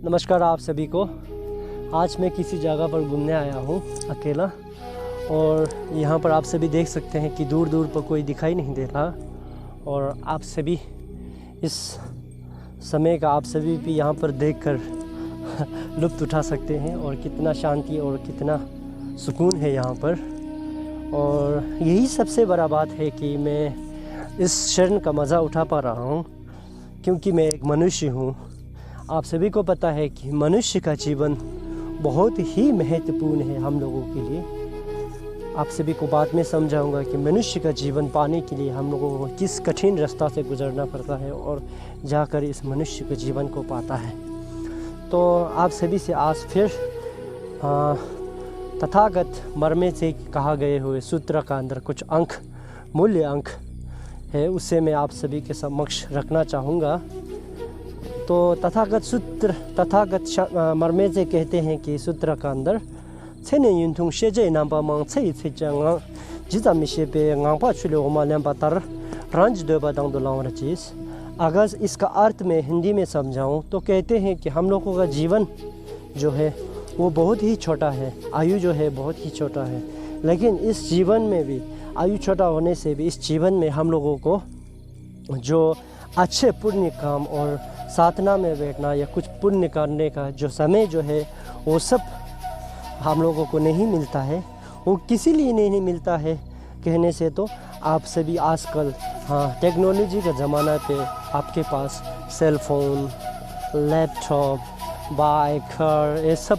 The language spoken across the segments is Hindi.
नमस्कार आप सभी को। आज मैं किसी जगह पर घूमने आया हूँ अकेला, और यहाँ पर आप सभी देख सकते हैं कि दूर दूर पर कोई दिखाई नहीं दे रहा। और आप सभी इस समय का आप सभी भी यहाँ पर देखकर लुत्फ़ उठा सकते हैं, और कितना शांति और कितना सुकून है यहाँ पर। और यही सबसे बड़ा बात है कि मैं इस क्षण का मज़ा उठा पा रहा हूँ, क्योंकि मैं एक मनुष्य हूँ। आप सभी को पता है कि मनुष्य का जीवन बहुत ही महत्वपूर्ण है हम लोगों के लिए। आप सभी को बाद में समझाऊंगा कि मनुष्य का जीवन पाने के लिए हम लोगों को किस कठिन रास्ता से गुजरना पड़ता है और जाकर इस मनुष्य के जीवन को पाता है। तो आप सभी से आज फिर तथागत मर्मे से कहा गए हुए सूत्र का अंदर कुछ अंक, मूल्य अंक है, उसे मैं आप सभी के समक्ष रखना चाहूँगा। तो तथागत मर्मे से कहते हैं कि सूत्र का अंदर छेने युनथुंग शेजे नांपा मांग छे छे जंगा जिजा मिशे पे गांपा छुले ओमा लंपा तर रंज देबा दंग दुलावर चीज। अगर इसका अर्थ मैं हिंदी में समझाऊं तो कहते हैं कि हम लोगों का जीवन जो है वो बहुत ही छोटा है, आयु जो है बहुत ही छोटा है। लेकिन इस जीवन में भी आयु छोटा होने से भी इस जीवन में हम लोगों को जो अच्छे पुण्य काम और साधना में बैठना या कुछ पुण्य करने का जो समय जो है वो सब हम लोगों को नहीं मिलता है। वो किसी लिए नहीं मिलता है कहने से तो आप सभी आजकल टेक्नोलॉजी का ज़माना पे आपके पास cell phone, laptop, bike, car ये सब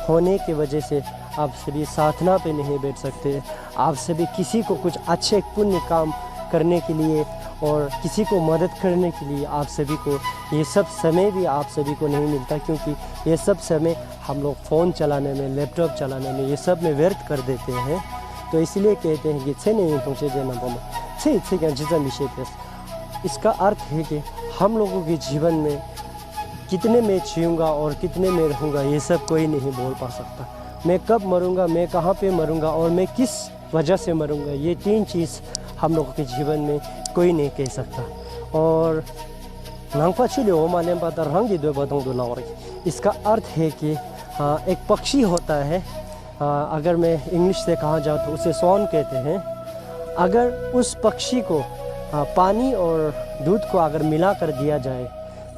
होने की वजह से आप सभी साधना पे नहीं बैठ सकते। आप सभी किसी को कुछ अच्छे पुण्य काम करने के लिए और किसी को मदद करने के लिए आप सभी को ये सब समय भी आप सभी को नहीं मिलता, क्योंकि ये सब समय हम लोग फ़ोन चलाने में, लैपटॉप चलाने में, ये सब में व्यर्थ कर देते हैं। तो इसलिए कहते हैं कि छे नहीं तुमसे देना पमा छे छे क्या जितना विषय पे। इसका अर्थ है कि हम लोगों के जीवन में कितने मैं जीऊँगा और कितने में रहूँगा ये सब कोई नहीं बोल पा सकता। मैं कब मरूँगा, मैं कहाँ पे मरूँगा और मैं किस वजह से मरूँगा, ये तीन चीज़ हम लोगों के जीवन में कोई नहीं कह सकता। और इसका अर्थ है कि एक पक्षी होता है, अगर मैं इंग्लिश से कहा जाए तो उसे स्वॉन कहते हैं। अगर उस पक्षी को पानी और दूध को अगर मिला कर दिया जाए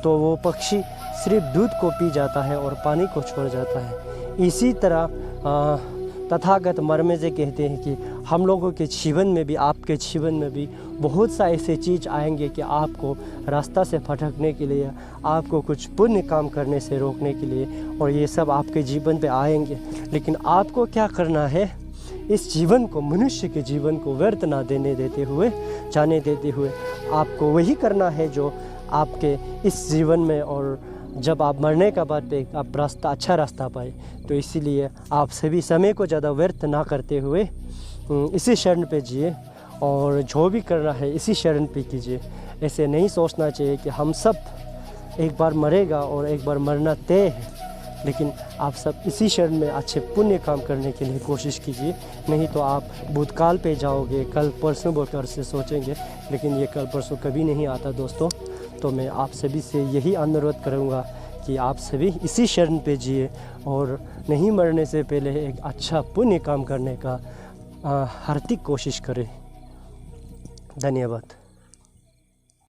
तो वो पक्षी सिर्फ दूध को पी जाता है और पानी को छोड़ जाता है। इसी तरह तथागत मर्मे से कहते हैं कि हम लोगों के जीवन में भी, आपके जीवन में भी बहुत सा ऐसे चीज़ आएंगे कि आपको रास्ता से भटकने के लिए, आपको कुछ पुण्य काम करने से रोकने के लिए, और ये सब आपके जीवन पे आएंगे। लेकिन आपको क्या करना है, इस जीवन को, मनुष्य के जीवन को व्यर्थ ना जाने देते हुए आपको वही करना है जो आपके इस जीवन में, और जब आप मरने का बाद पे आप अच्छा रास्ता पाए। तो इसीलिए आप सभी समय को ज़्यादा व्यर्थ ना करते हुए इसी शरण पे जिए, और जो भी करना है इसी शरण पे कीजिए। ऐसे नहीं सोचना चाहिए कि हम सब एक बार मरेगा और एक बार मरना तय है। लेकिन आप सब इसी शरण में अच्छे पुण्य काम करने के लिए कोशिश कीजिए, नहीं तो आप भूतकाल पे जाओगे, कल परसों बोलकर से सोचेंगे, लेकिन ये कल परसों कभी नहीं आता दोस्तों। तो मैं आप सभी से यही अनुरोध करूँगा कि आप सभी इसी शरण पे जिए और नहीं मरने से पहले एक अच्छा पुण्य काम करने का हार्दिक कोशिश करें। धन्यवाद।